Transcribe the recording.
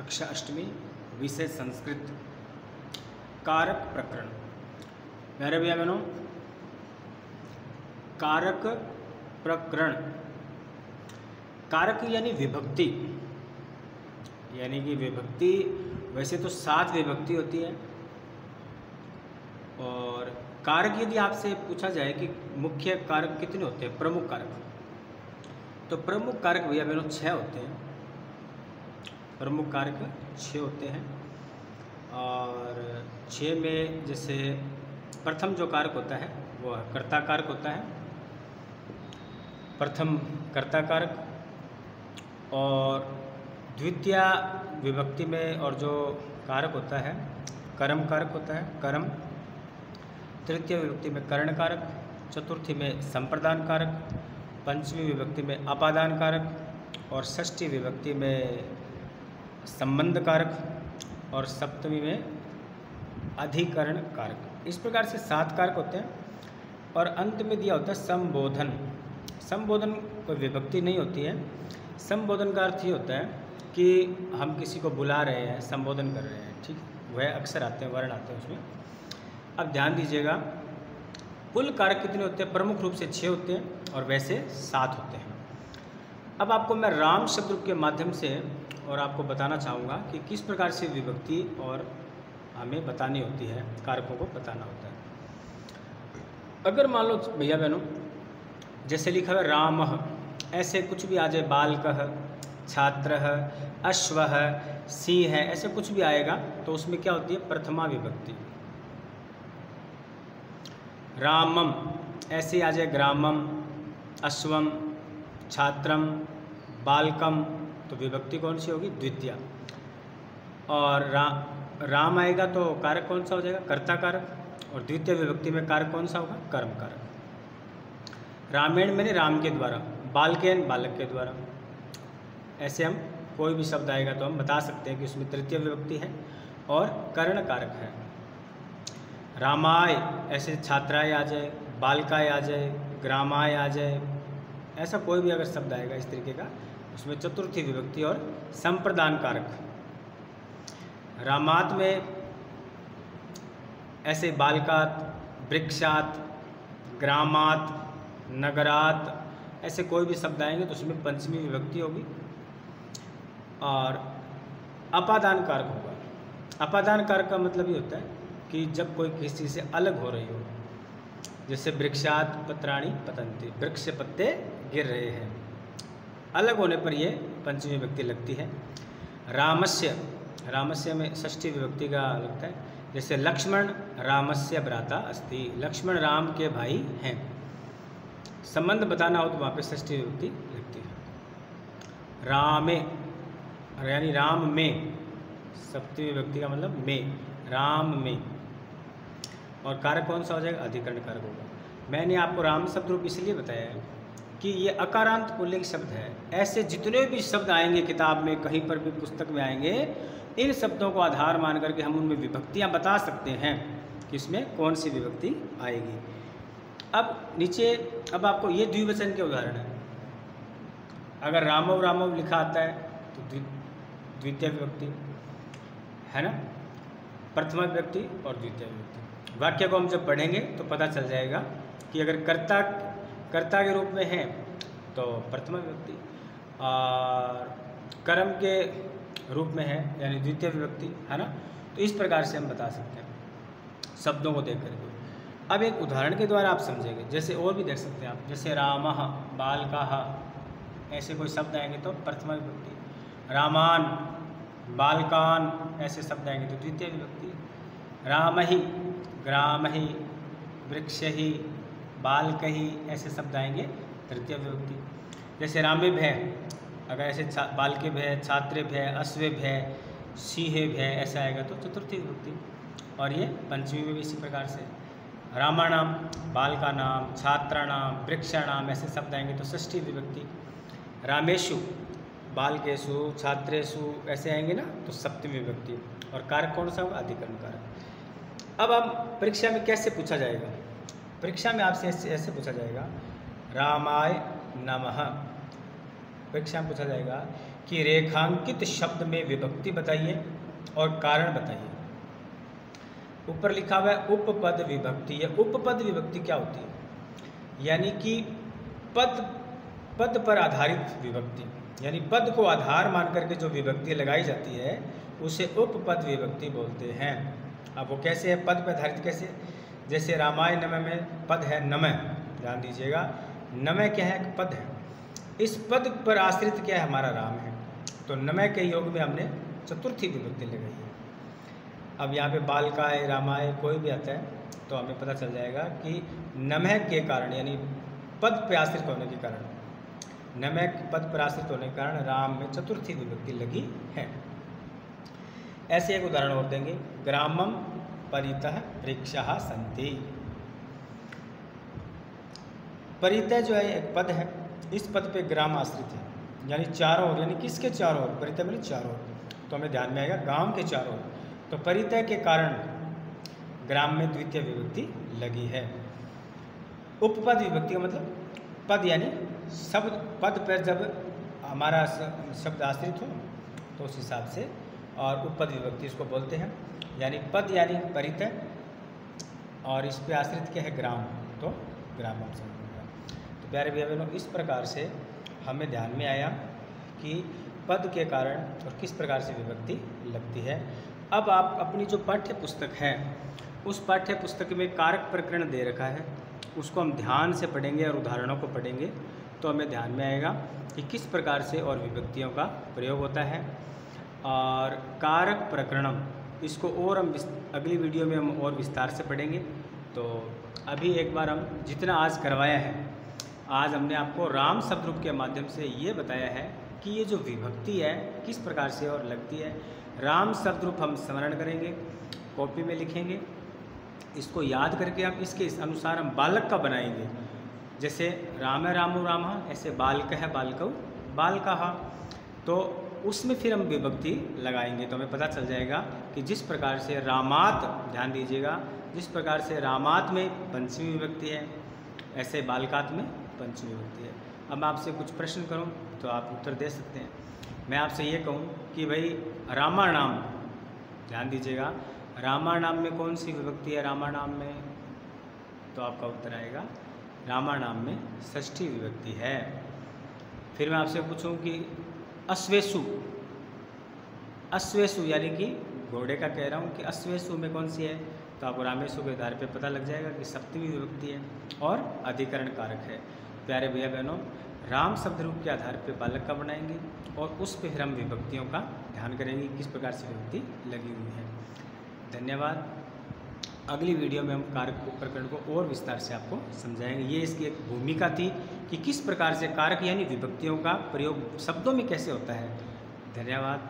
कक्षा अष्टमी विषय संस्कृत कारक प्रकरण। मेरे भैया बहनों, कारक प्रकरण, कारक यानी विभक्ति, यानी कि विभक्ति वैसे तो 7 विभक्ति होती है। और कारक यदि आपसे पूछा जाए कि मुख्य कारक कितने होते हैं, प्रमुख कारक, तो प्रमुख कारक भैया बहनों 6 होते हैं। प्रमुख कारक 6 होते हैं। और 6 में जैसे प्रथम जो कारक होता है वो कर्ता कारक होता है, प्रथम कर्ता कारक। और द्वितीय विभक्ति में और जो कारक होता है कर्म कारक होता है, कर्म। तृतीय विभक्ति में कर्ण कारक, चतुर्थी में संप्रदान कारक, पंचमी विभक्ति में अपादान कारक और षष्ठी विभक्ति में संबंध कारक और सप्तमी में अधिकरण कारक। इस प्रकार से 7 कारक होते हैं। और अंत में दिया होता है संबोधन। संबोधन कोई विभक्ति नहीं होती है। संबोधन का अर्थ ये होता है कि हम किसी को बुला रहे हैं, संबोधन कर रहे हैं, ठीक। वह अक्षर आते हैं, वर्ण आते हैं उसमें। अब ध्यान दीजिएगा, कुल कारक कितने होते हैं? प्रमुख रूप से 6 होते हैं और वैसे 7 होते हैं। अब आपको मैं राम शब्द के माध्यम से और आपको बताना चाहूँगा कि किस प्रकार से विभक्ति और हमें बतानी होती है, कारकों को बताना होता है। अगर मान लो भैया बहनों, जैसे लिखा है रामः, ऐसे कुछ भी आ जाए, बालकः, छात्रः, अश्वः, सिंह है, ऐसे कुछ भी आएगा तो उसमें क्या होती है? प्रथमा विभक्ति। रामम ऐसे आ जाए, ग्रामम, अश्वम, छात्रम, बालकम, तो विभक्ति कौन सी होगी? द्वितीय। और राम आएगा तो कारक कौन सा हो जाएगा? कर्ता कारक। और द्वितीय विभक्ति में कारक कौन सा होगा? कर्म कारक। रामेण मैंने राम के द्वारा, बालकेन बालक के द्वारा। ऐसे हम कोई भी शब्द आएगा तो हम बता सकते हैं कि उसमें तृतीय विभक्ति है और कर्ण कारक है। रामाय ऐसे छात्राय आ जाए, बालकाय आ जाए, ग्रामाय आ जाए, ऐसा कोई भी अगर शब्द आएगा इस तरीके का, उसमें चतुर्थी विभक्ति और संप्रदान कारक। रामात में ऐसे बालकात, वृक्षात, ग्रामात, नगरात, ऐसे कोई भी शब्द आएंगे तो उसमें पंचमी विभक्ति होगी। और अपादान कारक होगा। अपादान कारक का मतलब ये होता है कि जब कोई किसी से अलग हो रही हो, जैसे वृक्षात पत्राणि पतन्ति, वृक्ष से पत्ते गिर रहे हैं, अलग होने पर ये पंचमी विभक्ति लगती है। रामस्य, रामस्य में षष्ठी विभक्ति का लगता है। जैसे लक्ष्मण रामस्य भ्राता अस्ति, लक्ष्मण राम के भाई हैं। संबंध बताना हो तो वहाँ पे षष्ठी विभक्ति लगती है। रामे यानी राम में, सप्तमी विभक्ति का मतलब में, राम में। और कारक कौन सा हो जाएगा? अधिकरण कारक होगा। मैंने आपको राम शब्द रूप इसलिए बताया है कि ये अकारांत पुल्लिंग शब्द है। ऐसे जितने भी शब्द आएंगे किताब में, कहीं पर भी पुस्तक में आएंगे, इन शब्दों को आधार मान करके हम उनमें विभक्तियाँ बता सकते हैं कि इसमें कौन सी विभक्ति आएगी। अब नीचे, अब आपको ये द्विवचन के उदाहरण है। अगर रामव रामव लिखा आता है तो द्वितीय विभक्ति है ना, प्रथमा विभक्ति और द्वितीय विभक्ति। वाक्य को हम जब पढ़ेंगे तो पता चल जाएगा कि अगर कर्ता के रूप में है तो प्रथमा विभक्ति, और कर्म के रूप में है यानी द्वितीय विभक्ति, है ना। तो इस प्रकार से हम बता सकते हैं शब्दों को देख करके। अब एक उदाहरण के द्वारा आप समझेंगे। जैसे और भी देख सकते हैं आप, जैसे रामः, बालकाः, ऐसे कोई शब्द आएंगे तो प्रथमा विभक्ति। रामान, बालकान, ऐसे शब्द आएंगे तो द्वितीय विभक्ति। रामहि, ग्रामहि, वृक्षहि, बालकहि, ऐसे शब्द आएंगे तृतीय विभक्ति। जैसे रामेभ्य, अगर ऐसे बालकेभ्य, छात्रेभ्य, अश्वेभ्य, सिंहेभ्य ऐसा आएगा तो चतुर्थी विभक्ति। और ये पंचमी में भी इसी प्रकार से रामाणाम, बालकानाम, छात्राणाम, वृक्षाणाम, ऐसे शब्द आएंगे तो षष्ठी विभक्ति। रामेषु, बालकेषु, छात्रेषु, ऐसे आएंगे ना तो सप्तमी विभक्ति। और कारक कौन सा होगा? अधिकरण कारक। अब हम परीक्षा में कैसे पूछा जाएगा? परीक्षा में आपसे ऐसे पूछा जाएगा, रामाय नमः। परीक्षा में पूछा जाएगा कि रेखांकित शब्द में विभक्ति बताइए और कारण बताइए। ऊपर लिखा हुआ है उपपद विभक्ति। यह उपपद विभक्ति क्या होती है? यानी कि पद पर आधारित विभक्ति, यानी पद को आधार मान करके जो विभक्ति लगाई जाती है उसे उपपद विभक्ति बोलते हैं। अब वो कैसे है? पद पर आधारित कैसे? जैसे रामायण नमः में पद है नमः, ध्यान दीजिएगा, नमः क्या है? पद है। इस पद पर आश्रित क्या है? हमारा राम है। तो नमः के योग में हमने चतुर्थी विभक्ति लगाई है। अब यहाँ पे बालकाय, रामाय कोई भी आता है तो हमें पता चल जाएगा कि नमः के कारण, यानी पद पर आश्रित होने के कारण, नमः पद पर आश्रित होने के कारण राम में चतुर्थी विभक्ति लगी है। ऐसे एक उदाहरण और देंगे, ग्रामम परितः वृक्षाः सन्ति। परितः जो है एक पद है, इस पद पे ग्राम आश्रित है, यानी चारों ओर, यानी किसके चारों ओर? परितः मतलब चारों ओर, तो हमें ध्यान में आएगा गांव के चारों ओर। तो परितः के कारण ग्राम में द्वितीय विभक्ति लगी है। उपपद विभक्ति का मतलब पद, यानी शब्द, पद पर जब हमारा शब्द आश्रित हो तो उस हिसाब से, और उपपद विभक्ति इसको बोलते हैं। यानी पद यानी परितः, और इस पे आश्रित क्या है? ग्राम, तो ग्राम हम समझेंगे। तो प्यारे भैया बहनों, इस प्रकार से हमें ध्यान में आया कि पद के कारण और किस प्रकार से विभक्ति लगती है। अब आप अपनी जो पाठ्य पुस्तक है उस पाठ्य पुस्तक में कारक प्रकरण दे रखा है, उसको हम ध्यान से पढ़ेंगे और उदाहरणों को पढ़ेंगे तो हमें ध्यान में आएगा कि किस प्रकार से और विभक्तियों का प्रयोग होता है। और कारक प्रकरणम, इसको और हम अगली वीडियो में हम और विस्तार से पढ़ेंगे। तो अभी एक बार हम जितना आज करवाया है, आज हमने आपको राम शब्द रूप के माध्यम से ये बताया है कि ये जो विभक्ति है किस प्रकार से और लगती है। राम शब्द रूप हम स्मरण करेंगे, कॉपी में लिखेंगे, इसको याद करके आप इसके अनुसार हम बालक का बनाएंगे। जैसे राम है रामो रामा, ऐसे बालक है बालकौ बालकः, तो उसमें फिर हम विभक्ति लगाएंगे तो हमें पता चल जाएगा कि जिस प्रकार से रामात, ध्यान दीजिएगा, जिस प्रकार से रामात में पंचमी विभक्ति है ऐसे बालकात में पंचमी विभक्ति है। अब मैं आपसे कुछ प्रश्न करूं तो आप उत्तर दे सकते हैं। मैं आपसे ये कहूं कि भाई रामानाम, ध्यान दीजिएगा, रामानाम में कौन सी विभक्ति है? रामानाम में, तो आपका उत्तर आएगा रामानाम में षष्ठी विभक्ति है। फिर मैं आपसे पूछूं कि अश्वेसु, अश्वेसु यानी कि घोड़े का कह रहा हूँ कि अश्वेसु में कौन सी है? तो आपको रामेशु के आधार पे पता लग जाएगा कि सप्तमी विभक्ति है और अधिकरण कारक है। प्यारे भैया बहनों, राम शब्द रूप के आधार पे बालक का बनाएंगे और उस पर फिर हम विभक्तियों का ध्यान करेंगे किस प्रकार से विभक्ति लगी हुई है। धन्यवाद। अगली वीडियो में हम कारक प्रकरण को और विस्तार से आपको समझाएंगे। ये इसकी एक भूमिका थी कि किस प्रकार से कारक यानी विभक्तियों का प्रयोग शब्दों में कैसे होता है। धन्यवाद।